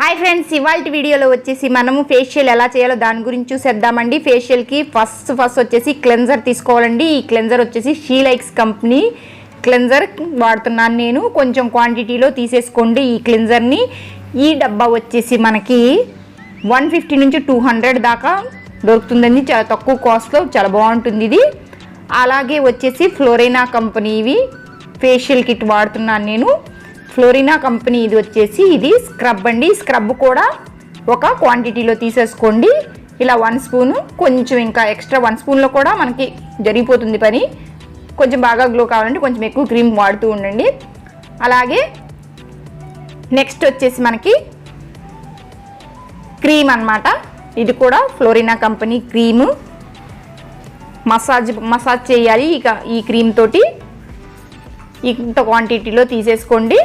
Hi friends, ఇవాల్టి వీడియోలో వచ్చేసి మనము ఫేషియల్ ఎలా చేయాలో దాని గురించి చూసేద్దామండి. ఫేషియల్కి ఫస్ట్ వచ్చేసి క్లెన్జర్ తీసుకోవాలండి. ఈ క్లెన్జర్ వచ్చేసి షీలైక్స్ కంపెనీ క్లెన్జర్ వాడుతున్నాను నేను. కొంచెం క్వాంటిటీలో తీసేసుకోండి ఈ క్లెన్జర్ని. ఈ డబ్బా వచ్చేసి మనకి 150 నుంచి 200 దాకా దొరుకుతుందండి. చాలా తక్కువ కాస్ట్లో చాలా బాగుంటుంది ఇది. అలాగే వచ్చేసి ఫ్లోరినా కంపెనీ ఇవి ఫేషియల్ కిట్ వాడుతున్నాను నేను. ఫ్లోరినా కంపెనీ ఇది వచ్చేసి ఇది స్క్రబ్ అండి. స్క్రబ్ కూడా ఒక క్వాంటిటీలో తీసేసుకోండి. ఇలా 1 స్పూను, కొంచెం ఇంకా ఎక్స్ట్రా 1 స్పూన్లో కూడా మనకి జరిగిపోతుంది పని. కొంచెం బాగా గ్లో కావాలంటే కొంచెం ఎక్కువ క్రీమ్ వాడుతూ ఉండండి. అలాగే నెక్స్ట్ వచ్చేసి మనకి క్రీమ్ అన్నమాట. ఇది కూడా ఫ్లోరినా కంపెనీ క్రీము. మసాజ్ చేయాలి ఇక ఈ క్రీమ్ తోటి. ఇంత క్వాంటిటీలో తీసేసుకోండి.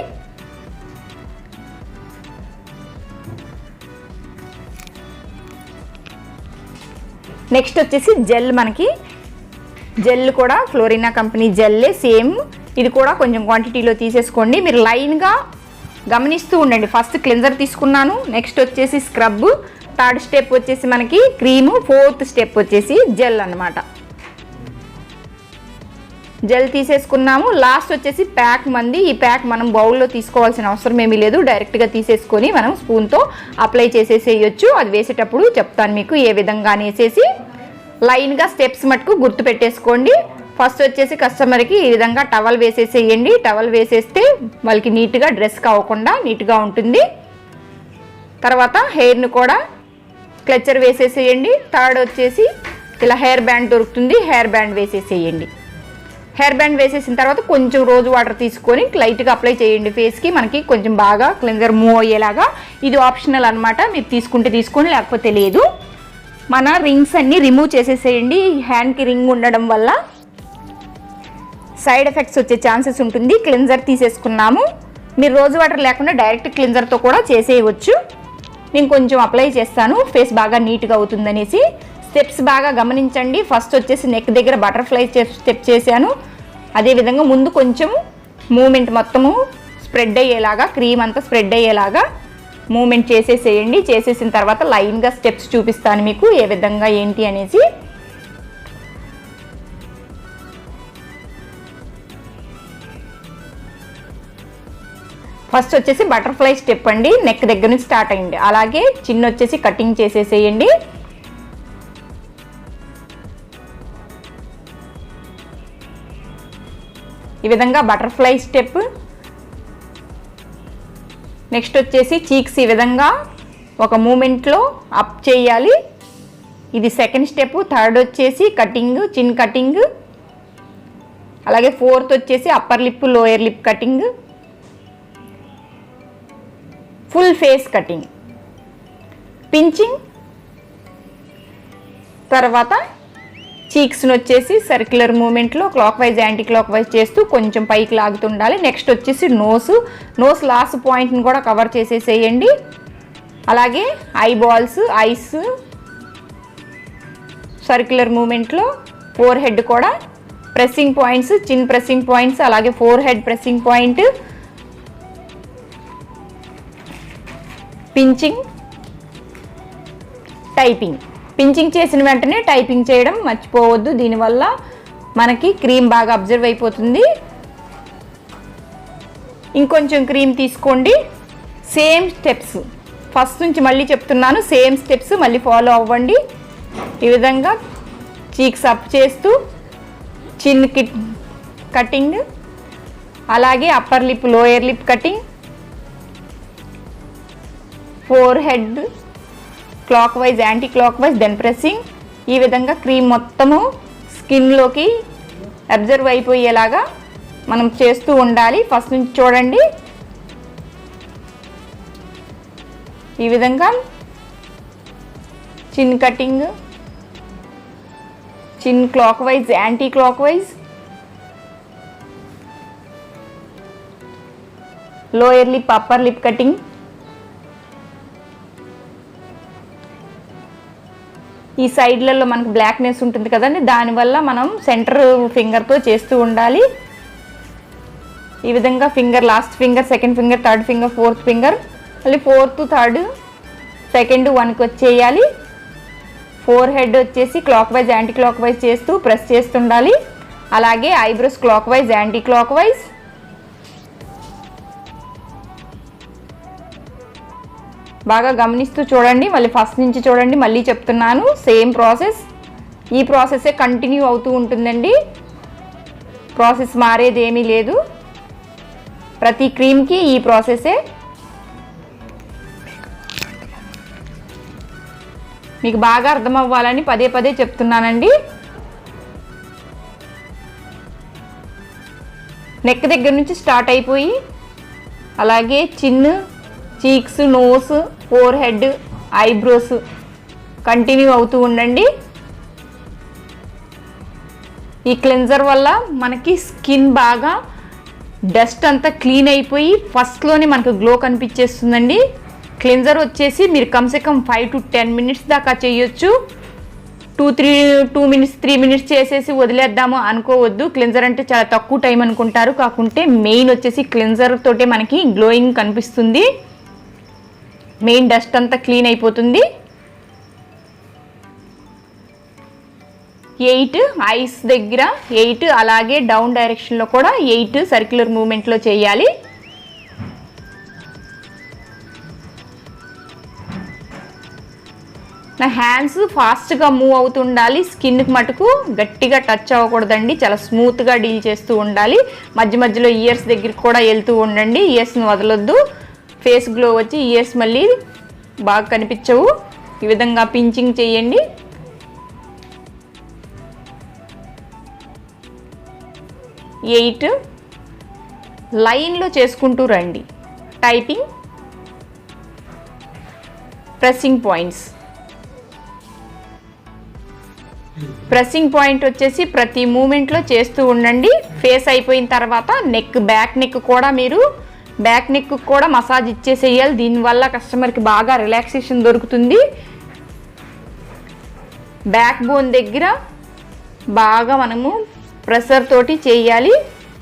నెక్స్ట్ వచ్చేసి జెల్. మనకి జెల్ కూడా ఫ్లోరినా కంపెనీ జెల్లే సేమ్. ఇది కూడా కొంచెం క్వాంటిటీలో తీసేసుకోండి. మీరు లైన్గా గమనిస్తూ ఉండండి. ఫస్ట్ క్లెన్జర్ తీసుకున్నాను, నెక్స్ట్ వచ్చేసి స్క్రబ్, థర్డ్ స్టెప్ వచ్చేసి మనకి క్రీము, ఫోర్త్ స్టెప్ వచ్చేసి జెల్ అన్నమాట. జెల్ తీసేసుకున్నాము. లాస్ట్ వచ్చేసి ప్యాక్ మంది. ఈ ప్యాక్ మనం బౌల్లో తీసుకోవాల్సిన అవసరం ఏమీ లేదు. డైరెక్ట్గా తీసేసుకొని మనం స్పూన్తో అప్లై చేసేసేయచ్చు. అది వేసేటప్పుడు చెప్తాను మీకు ఏ విధంగా వేసేసి. లైన్గా స్టెప్స్ మటుకు గుర్తు పెట్టేసుకోండి. ఫస్ట్ వచ్చేసి కస్టమర్కి ఈ విధంగా టవల్ వేసేసేయండి. టవల్ వేసేస్తే వాళ్ళకి నీట్గా డ్రెస్ కావకుండా నీట్గా ఉంటుంది. తర్వాత హెయిర్ని కూడా క్లచర్ వేసేసేయండి. థర్డ్ వచ్చేసి ఇలా హెయిర్ బ్యాండ్ దొరుకుతుంది, హెయిర్ బ్యాండ్ వేసేసేయండి. హెయిర్ బ్యాండ్ వేసేసిన తర్వాత కొంచెం రోజ్ వాటర్ తీసుకొని లైట్గా అప్లై చేయండి ఫేస్కి. మనకి కొంచెం బాగా క్లెన్జర్ మూవ్ అయ్యేలాగా. ఇది ఆప్షనల్ అనమాట, మీరు తీసుకుంటే తీసుకొని లేకపోతే లేదు. మన రింగ్స్ అన్నీ రిమూవ్ చేసేసేయండి. హ్యాండ్కి రింగ్ ఉండడం వల్ల సైడ్ ఎఫెక్ట్స్ వచ్చే ఛాన్సెస్ ఉంటుంది. క్లెన్జర్ తీసేసుకున్నాము. మీరు రోజ్ వాటర్ లేకుండా డైరెక్ట్ క్లెన్జర్తో కూడా చేసేయవచ్చు. నేను కొంచెం అప్లై చేస్తాను, ఫేస్ బాగా నీట్గా అవుతుందనేసి. స్టెప్స్ బాగా గమనించండి. ఫస్ట్ వచ్చేసి నెక్ దగ్గర బటర్ఫ్లై స్టెప్ చేశాను. అదేవిధంగా ముందు కొంచెం మూమెంట్ మొత్తము స్ప్రెడ్ అయ్యేలాగా, క్రీమ్ అంతా స్ప్రెడ్ అయ్యేలాగా మూమెంట్ చేసేసేయండి. చేసేసిన తర్వాత లైన్గా స్టెప్స్ చూపిస్తాను మీకు ఏ విధంగా ఏంటి అనేసి. ఫస్ట్ వచ్చేసి బటర్ఫ్లై స్టెప్ అండి, నెక్ దగ్గర నుంచి స్టార్ట్ అయ్యింది. అలాగే చిన్న వచ్చేసి కటింగ్ చేసేసేయండి. ఈ విధంగా బటర్ఫ్లై స్టెప్. నెక్స్ట్ వచ్చేసి చీక్స్ ఈ విధంగా ఒక మూమెంట్లో అప్ చేయాలి. ఇది సెకండ్ స్టెప్. థర్డ్ వచ్చేసి కటింగ్, చిన్ కటింగ్. అలాగే ఫోర్త్ వచ్చేసి upper lip, lower lip cutting, full face cutting, pinching. తర్వాత చీక్స్ని వచ్చేసి సర్క్యులర్ మూమెంట్లో clock wise, anti clock wise చేస్తూ కొంచెం పైకి లాగుతుండాలి. నెక్స్ట్ వచ్చేసి నోస్ లాస్ట్ పాయింట్ని కూడా కవర్ చేసేసేయండి. అలాగే ఐబాల్స్, ఐస్ సర్క్యులర్ మూమెంట్లో, ఫోర్ హెడ్ కూడా ప్రెస్సింగ్ పాయింట్స్, చిన్ ప్రెస్సింగ్ పాయింట్స్, అలాగే four head pressing point, pinching, typing. Pinching చేసిన వెంటనే టైపింగ్ చేయడం మర్చిపోవద్దు. దీనివల్ల మనకి క్రీమ్ బాగా అబ్జర్వ్ అయిపోతుంది. ఇంకొంచెం క్రీమ్ తీసుకోండి. సేమ్ స్టెప్స్ ఫస్ట్ నుంచి మళ్ళీ చెప్తున్నాను, సేమ్ స్టెప్స్ మళ్ళీ ఫాలో అవ్వండి. ఈ విధంగా చీక్స్ అప్ చేస్తూ చిన్ కటింగ్, అలాగే upper lip, lower lip cutting, forehead clockwise, anticlockwise, then pressing. ఈ విధంగా క్రీమ్ మొత్తము స్కిన్లోకి అబ్జర్వ్ అయిపోయేలాగా మనం చేస్తూ ఉండాలి. ఫస్ట్ నుంచి చూడండి. ఈ విధంగా చిన్ కటింగ్, చిన్ clock wise, anti clock wise, lower lip, upper lip cutting. ఈ సైడ్లలో మనకు బ్లాక్నెస్ ఉంటుంది కదండి, దానివల్ల మనం సెంటర్ ఫింగర్తో చేస్తూ ఉండాలి. ఈ విధంగా finger, last finger, second finger, third finger, fourth finger మళ్ళీ 4th 3rd 2nd 1కి వచ్చేయాలి. ఫోర్ హెడ్ వచ్చేసి clock wise anti clock wise చేస్తూ ప్రెస్ చేస్తుండాలి. అలాగే eyebrows clock wise anti clock wise. బాగా గమనిస్తూ చూడండి. మళ్ళీ ఫస్ట్ నుంచి చూడండి. మళ్ళీ చెప్తున్నాను, సేమ్ ప్రాసెస్. ఈ ప్రాసెసే కంటిన్యూ అవుతూ ఉంటుందండి. ప్రాసెస్ మారేది ఏమీ లేదు. ప్రతి క్రీమ్కి ఈ ప్రాసెసే. మీకు బాగా అర్థం అవ్వాలని పదే పదే చెప్తున్నానండి. నెక్ దగ్గర నుంచి స్టార్ట్ అయిపోయి అలాగే chin, cheeks, nose, forehead, eyebrows continue అవుతూ ఉండండి. ఈ క్లెన్జర్ వల్ల మనకి స్కిన్ బాగా డస్ట్ అంతా క్లీన్ అయిపోయి ఫస్ట్లోనే మనకు గ్లో కనిపించేస్తుందండి. క్లెన్జర్ వచ్చేసి మీరు కమ్సే కమ్ 5 to 10 minutes దాకా చేయొచ్చు. 2 minutes 3 minutes చేసేసి వదిలేద్దాము అనుకోవద్దు. క్లెన్జర్ అంటే చాలా తక్కువ టైం అనుకుంటారు. కాకుంటే మెయిన్ వచ్చేసి క్లెన్జర్ తోటే మనకి గ్లోయింగ్ కనిపిస్తుంది. మెయిన్ డస్ట్ అంతా క్లీన్ అయిపోతుంది. 8 ఐస్ దగ్గర 8, అలాగే డౌన్ డైరెక్షన్లో కూడా 8 సర్క్యులర్ మూమెంట్లో చేయాలి. నా హ్యాండ్స్ ఫాస్ట్గా మూవ్ అవుతుండాలి. స్కిన్కి మటుకు గట్టిగా టచ్ అవ్వకూడదండి. చాలా స్మూత్గా డీల్ చేస్తూ ఉండాలి. మధ్య మధ్యలో ఇయర్స్ దగ్గరికి కూడా వెళ్తూ ఉండండి. ఇయర్స్ని వదలొద్దు. ఫేస్ గ్లో వచ్చి ఇయర్స్ మళ్ళీ బాగా కనిపించవు. ఈ విధంగా పించింగ్ చేయండి. ఎయిట్ లైన్లో చేసుకుంటూ రండి. Typing, pressing points. Pressing point వచ్చేసి ప్రతి మూమెంట్లో చేస్తూ ఉండండి. ఫేస్ అయిపోయిన తర్వాత నెక్, బ్యాక్ నెక్ కూడా మీరు బ్యాక్ నెక్ కూడా మసాజ్ ఇచ్చేసేయాలి. దీనివల్ల కస్టమర్కి బాగా రిలాక్సేషన్ దొరుకుతుంది. బ్యాక్ బోన్ దగ్గర బాగా మనము ప్రెషర్ తోటి చేయాలి.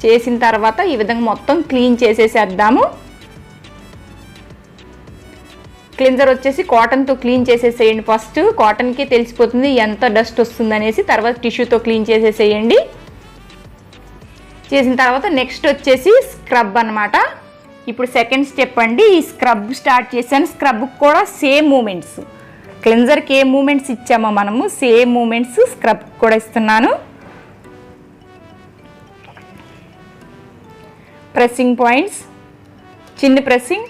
చేసిన తర్వాత ఈ విధంగా మొత్తం క్లీన్ చేసేసేద్దాము. క్లిన్జర్ వచ్చేసి కాటన్తో క్లీన్ చేసేసేయండి. ఫస్ట్ కాటన్కి తెలిసిపోతుంది ఎంత డస్ట్ వస్తుందనేసి. తర్వాత టిష్యూతో క్లీన్ చేసేసేయండి. చేసిన తర్వాత నెక్స్ట్ వచ్చేసి స్క్రబ్ అన్నమాట. ఇప్పుడు సెకండ్ స్టెప్ అండి. ఈ స్క్రబ్ స్టార్ట్ చేశాను. స్క్రబ్ కూడా సేమ్ మూమెంట్స్, క్లిన్జర్కి ఏ మూమెంట్స్ ఇచ్చామో మనము సేమ్ మూమెంట్స్ స్క్రబ్ కూడా ఇస్తున్నాను. ప్రెస్సింగ్ పాయింట్స్, చిన్న ప్రెస్సింగ్,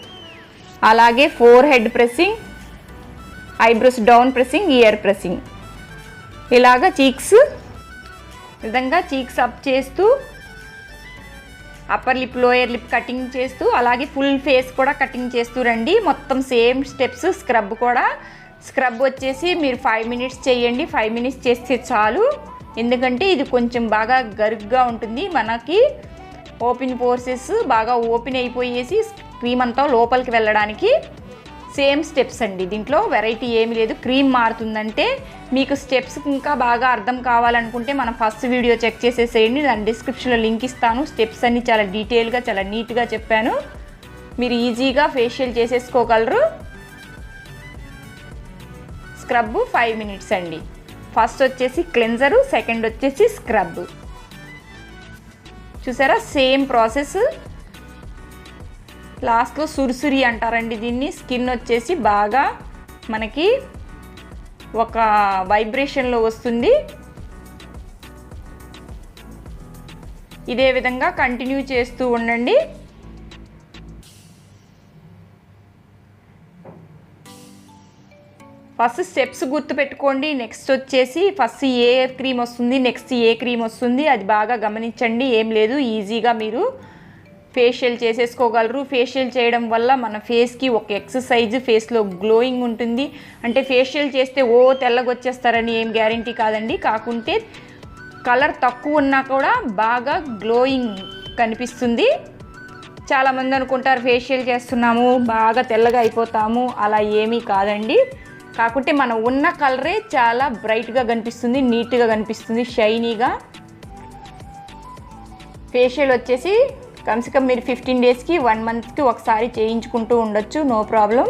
అలాగే four head pressing, eyebrows down pressing, year pressing. ఇలాగా చీక్స్ విధంగా చీక్స్ అప్ చేస్తూ, upper lip, lower lip cutting చేస్తూ, అలాగే ఫుల్ ఫేస్ కూడా కటింగ్ చేస్తూ రండి. మొత్తం సేమ్ స్టెప్స్. స్క్రబ్ కూడా, స్క్రబ్ వచ్చేసి మీరు 5 minutes చేయండి. 5 minutes చేస్తే చాలు. ఎందుకంటే ఇది కొంచెం బాగా గరుగ్గా ఉంటుంది. మనకి ఓపెన్ పోర్సెస్ బాగా ఓపెన్ అయిపోయేసి క్రీమ్ అంతా లోపలికి వెళ్ళడానికి సేమ్ స్టెప్స్ అండి. దీంట్లో వెరైటీ ఏమీ లేదు. క్రీమ్ మారుతుందంటే మీకు స్టెప్స్ ఇంకా బాగా అర్థం కావాలనుకుంటే మనం ఫస్ట్ వీడియో చెక్ చేసేసేయండి. దాని డిస్క్రిప్షన్లో లింక్ ఇస్తాను. స్టెప్స్ అన్నీ చాలా డీటెయిల్గా, చాలా నీట్గా చెప్పాను. మీరు ఈజీగా ఫేషియల్ చేసేసుకోగలరు. స్క్రబ్ 5 minutes అండి. ఫస్ట్ వచ్చేసి క్లెన్జరు, సెకండ్ వచ్చేసి స్క్రబ్. చూసారా, సేమ్ ప్రాసెస్. లాస్ట్లో సురిసురి అంటారండి దీన్ని. స్కిన్ వచ్చేసి బాగా మనకి ఒక వైబ్రేషన్లో వస్తుంది. ఇదే విధంగా కంటిన్యూ చేస్తూ ఉండండి. ఫస్ట్ స్టెప్స్ గుర్తుపెట్టుకోండి. నెక్స్ట్ వచ్చేసి ఫస్ట్ ఏ క్రీమ్ వస్తుంది, నెక్స్ట్ ఏ క్రీమ్ వస్తుంది, అది బాగా గమనించండి. ఏం లేదు, ఈజీగా మీరు ఫేషియల్ చేసేసుకోగలరు. ఫేషియల్ చేయడం వల్ల మన ఫేస్కి ఒక ఎక్సర్సైజ్, ఫేస్లో గ్లోయింగ్ ఉంటుంది. అంటే ఫేషియల్ చేస్తే తెల్లగా వచ్చేస్తారని ఏం గ్యారంటీ కాదండి. కాకుంటే కలర్ తక్కువ ఉన్నా కూడా బాగా గ్లోయింగ్ కనిపిస్తుంది. చాలామంది అనుకుంటారు ఫేషియల్ చేస్తున్నాము బాగా తెల్లగా అయిపోతాము. అలా ఏమీ కాదండి. కాకుంటే మనం ఉన్న కలరే చాలా బ్రైట్గా కనిపిస్తుంది, నీట్గా కనిపిస్తుంది, షైనీగా. ఫేషియల్ వచ్చేసి కమ్సే కమ్ మీరు 15 డేస్కి 1 మంత్కి ఒకసారి చేయించుకుంటూ ఉండొచ్చు, నో ప్రాబ్లం.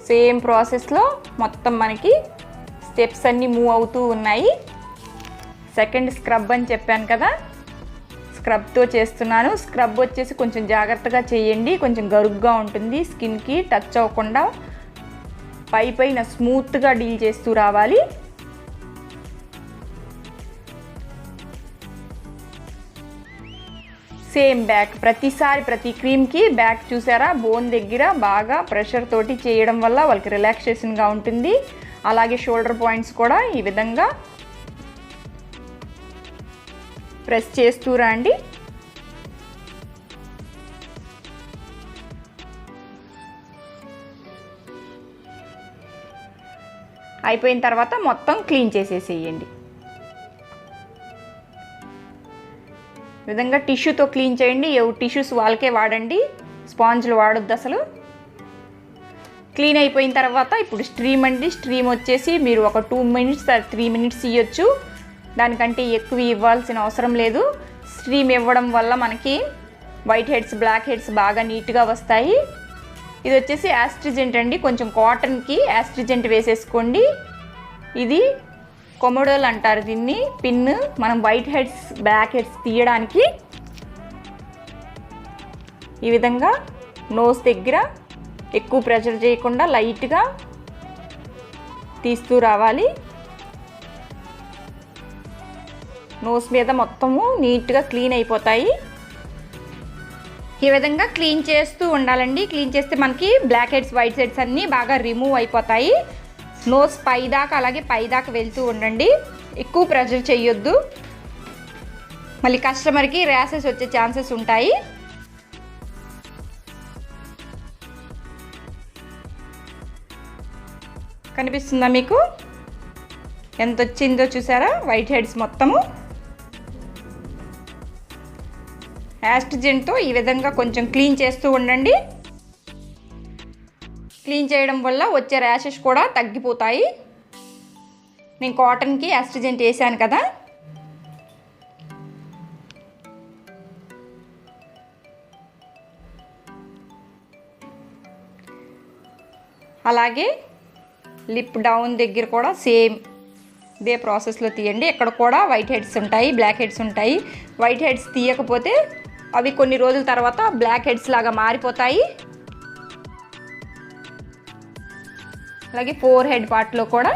సేమ్ ప్రాసెస్లో మొత్తం మనకి స్టెప్స్ అన్నీ మూవ్ అవుతూ ఉన్నాయి. సెకండ్ స్క్రబ్ అని చెప్పాను కదా, స్క్రబ్తో చేస్తున్నాను. స్క్రబ్ వచ్చేసి కొంచెం జాగ్రత్తగా చేయండి, కొంచెం గరుగ్గా ఉంటుంది, స్కిన్కి టచ్ అవ్వకుండా పైన స్మూత్గా డీల్ చేస్తూ రావాలి. సేమ్ బ్యాక్, ప్రతిసారి ప్రతి క్రీమ్కి బ్యాక్ చూసారా బోన్ దగ్గర బాగా ప్రెషర్ తోటి చేయడం వల్ల వాళ్ళకి రిలాక్సేషన్గా ఉంటుంది. అలాగే షోల్డర్ పాయింట్స్ కూడా ఈ విధంగా ప్రెస్ చేస్తూ రండి. అయిపోయిన తర్వాత మొత్తం క్లీన్ చేసేసేయండి. ఈ విధంగా టిష్యూతో క్లీన్ చేయండి. టిష్యూస్ వాళ్ళకే వాడండి, స్పాంజ్లు వాడొద్దు అసలు. క్లీన్ అయిపోయిన తర్వాత ఇప్పుడు స్ట్రీమ్ అండి. స్ట్రీమ్ వచ్చేసి మీరు ఒక 2 మినిట్స్ 3 మినిట్స్ ఇవ్వచ్చు, దానికంటే ఎక్కువ ఇవ్వాల్సిన అవసరం లేదు. స్ట్రీమ్ ఇవ్వడం వల్ల మనకి వైట్ హెడ్స్ బ్లాక్ హెడ్స్ బాగా నీట్గా వస్తాయి. ఇది వచ్చేసి యాస్ట్రిజెంట్ అండి, కొంచెం కాటన్కి యాస్ట్రిజెంట్ వేసేసుకోండి. ఇది కొమోడోల్ అంటారు దీన్ని, పిన్ మనం వైట్ హెడ్స్ బ్లాక్ హెడ్స్ తీయడానికి. ఈ విధంగా నోస్ దగ్గర ఎక్కువ ప్రెషర్ చేయకుండా లైట్గా తీస్తూ రావాలి. నోస్ మీద మొత్తము నీట్గా క్లీన్ అయిపోతాయి. ఈ విధంగా క్లీన్ చేస్తూ ఉండాలండి. క్లీన్ చేస్తే మనకి బ్లాక్ హెడ్స్ వైట్ హెడ్స్ అన్నీ బాగా రిమూవ్ అయిపోతాయి. నోస్ పైదాకా అలాగే పైదాకా వెళ్తూ ఉండండి, ఎక్కువ ప్రెషర్ చేయొద్దు, మళ్ళీ కస్టమర్కి ర్యాషెస్ వచ్చే ఛాన్సెస్ ఉంటాయి. కనిపిస్తుందా మీకు ఎంత వచ్చిందో చూసారా వైట్ హెడ్స్ మొత్తము. యాస్ట్రిజెంట్తో ఈ విధంగా కొంచెం క్లీన్ చేస్తూ ఉండండి. క్లీన్ చేయడం వల్ల వచ్చే ర్యాషెస్ కూడా తగ్గిపోతాయి. నేను కాటన్కి యాస్ట్రిజెంట్ వేసాను కదా. అలాగే లిప్ డౌన్ దగ్గర కూడా సేమ్ ఇదే ప్రాసెస్లో తీయండి. ఇక్కడ కూడా వైట్ హెడ్స్ ఉంటాయి, బ్లాక్ హెడ్స్ ఉంటాయి. వైట్ హెడ్స్ తీయకపోతే అవి కొన్ని రోజుల తర్వాత బ్లాక్ హెడ్స్ లాగా మారిపోతాయి. అలాగే ఫోర్ హెడ్ పార్ట్లో కూడా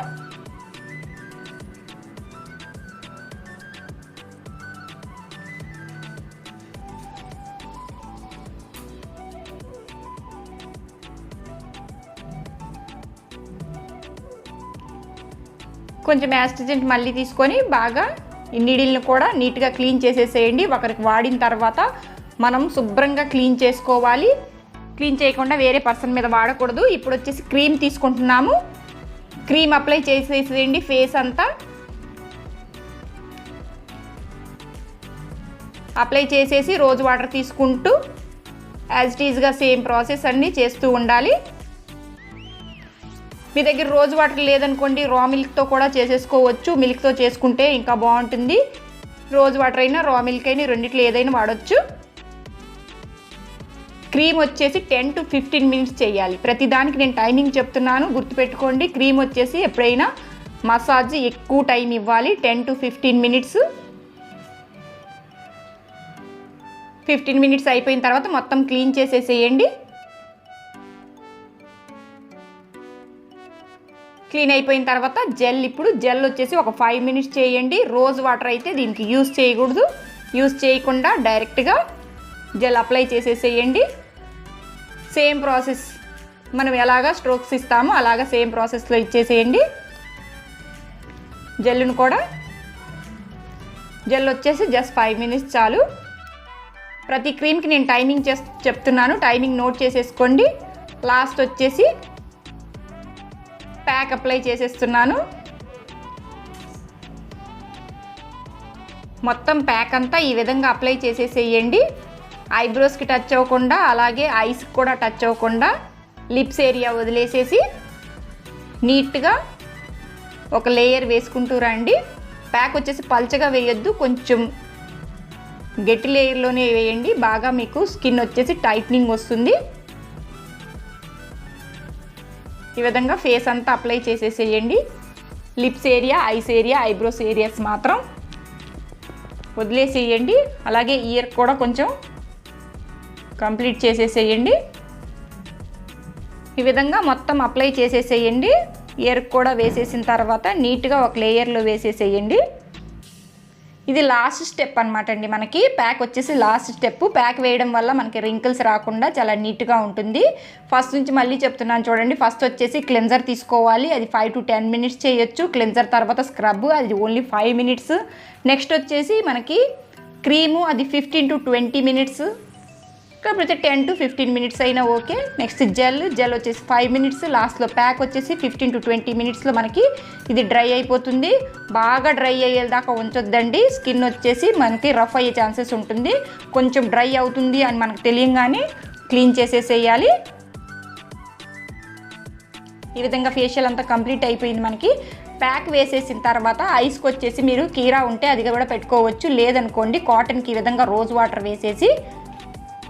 కొంచెం యాస్ట్రిజెంట్ మళ్ళీ తీసుకొని బాగా ఈ నీడిల్ని కూడా నీట్గా క్లీన్ చేసేసేయండి. ఒకరికి వాడిన తర్వాత మనం శుభ్రంగా క్లీన్ చేసుకోవాలి. క్లీన్ చేయకుండా వేరే పర్సన్ మీద వాడకూడదు. ఇప్పుడు వచ్చేసి క్రీమ్ తీసుకుంటున్నాము. క్రీమ్ అప్లై చేసేసేయండి ఫేస్ అంతా. అప్లై చేసేసి రోజ్ వాటర్ తీసుకుంటూ యాజ్ ఇట్ ఈజ్గా సేమ్ ప్రాసెస్ అన్నీ చేస్తూ ఉండాలి. మీ దగ్గర రోజ్ వాటర్ లేదనుకోండి, రా మిల్క్తో కూడా చేసేసుకోవచ్చు. మిల్క్తో చేసుకుంటే ఇంకా బాగుంటుంది. రోజ్ వాటర్ అయినా రా మిల్క్ అయినా రెండిట్లో ఏదైనా వాడచ్చు. క్రీమ్ వచ్చేసి 10 to 15 మినిట్స్ చేయాలి. ప్రతిదానికి నేను టైమింగ్ చెప్తున్నాను, గుర్తుపెట్టుకోండి. క్రీమ్ వచ్చేసి ఎప్పుడైనా మసాజ్ ఎక్కువ టైం ఇవ్వాలి, 10 to 15 మినిట్స్. 15 మినిట్స్ అయిపోయిన తర్వాత మొత్తం క్లీన్ చేసేసేయండి. క్లీన్ అయిపోయిన తర్వాత జెల్, ఇప్పుడు జెల్ వచ్చేసి ఒక 5 మినిట్స్ చేయండి. రోజ్ వాటర్ అయితే దీనికి యూజ్ చేయకూడదు. యూజ్ చేయకుండా డైరెక్ట్గా జెల్ అప్లై చేసేసేయండి. సేమ్ ప్రాసెస్ మనం ఎలాగా స్ట్రోక్స్ ఇస్తామో అలాగా సేమ్ ప్రాసెస్లో ఇచ్చేసేయండి. జెల్ను కూడా జెల్ వచ్చేసి జస్ట్ 5 మినిట్స్ చాలు. ప్రతి క్రీమ్కి నేను టైమింగ్ చెప్తున్నాను, టైమింగ్ నోట్ చేసేసుకోండి. లాస్ట్ వచ్చేసి ప్యాక్ అప్లై చేసేస్తున్నాను. మొత్తం ప్యాక్ అంతా ఈ విధంగా అప్లై చేసేసేయండి. ఐబ్రోస్కి టచ్ అవ్వకుండా, అలాగే ఐస్కి కూడా టచ్ అవ్వకుండా లిప్స్ ఏరియా వదిలేసేసి నీట్గా ఒక లేయర్ వేసుకుంటూ రండి. ప్యాక్ వచ్చేసి పల్చగా వేయొద్దు, కొంచెం గట్టి లేయర్లోనే వేయండి. బాగా మీకు స్కిన్ వచ్చేసి టైట్నింగ్ వస్తుంది. ఈ విధంగా ఫేస్ అంతా అప్లై చేసేసేయండి. Lips area, ice area, eyebrows areas మాత్రం వదిలేసేయండి. అలాగే ఇయర్ కూడా కొంచెం కంప్లీట్ చేసేసేయండి. ఈ విధంగా మొత్తం అప్లై చేసేసేయండి. ఇయర్ కూడా వేసేసిన తర్వాత నీట్గా ఒక లేయర్లో వేసేసేయండి. ఇది లాస్ట్ స్టెప్ అనమాట అండి. మనకి ప్యాక్ వచ్చేసి లాస్ట్ స్టెప్. ప్యాక్ వేయడం వల్ల మనకి రింకిల్స్ రాకుండా చాలా నీట్గా ఉంటుంది. ఫస్ట్ నుంచి మళ్ళీ చెప్తున్నాను చూడండి. ఫస్ట్ వచ్చేసి క్లెన్జర్ తీసుకోవాలి. అది 5 to 10 minutes చేయొచ్చు. క్లెన్జర్ తర్వాత స్క్రబ్, అది ఓన్లీ 5 minutes. నెక్స్ట్ వచ్చేసి మనకి క్రీము, అది 15 to 20 minutes, కాకపోతే 10 to 15 minutes అయినా ఓకే. నెక్స్ట్ జెల్ వచ్చేసి 5 minutes. లాస్ట్లో ప్యాక్ వచ్చేసి 15 to 20 minutesలో మనకి ఇది డ్రై అయిపోతుంది. బాగా డ్రై అయ్యేదాకా ఉంచొద్దండి. స్కిన్ వచ్చేసి మనకి రఫ్ అయ్యే ఛాన్సెస్ ఉంటుంది. కొంచెం డ్రై అవుతుంది అని మనకు తెలియగానే క్లీన్ చేసేసేయాలి. ఈ విధంగా ఫేషియల్ అంతా కంప్లీట్ అయిపోయింది. మనకి ప్యాక్ వేసేసిన తర్వాత ఐస్కి వచ్చేసి మీరు కీరా ఉంటే అది కూడా పెట్టుకోవచ్చు. లేదనుకోండి కాటన్కి ఈ విధంగా రోజ్ వాటర్ వేసేసి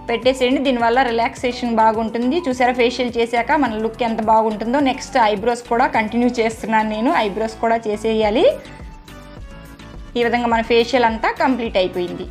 పెట్టేసేయండి. దీనివల్ల రిలాక్సేషన్ బాగుంటుంది. చూసారా ఫేషియల్ చేశాక మన లుక్ ఎంత బాగుంటుందో. నెక్స్ట్ ఐబ్రోస్ కూడా కంటిన్యూ చేస్తున్నాను నేను. ఐబ్రోస్ కూడా చేసేయాలి. ఈ విధంగా మన ఫేషియల్ అంతా కంప్లీట్ అయిపోయింది.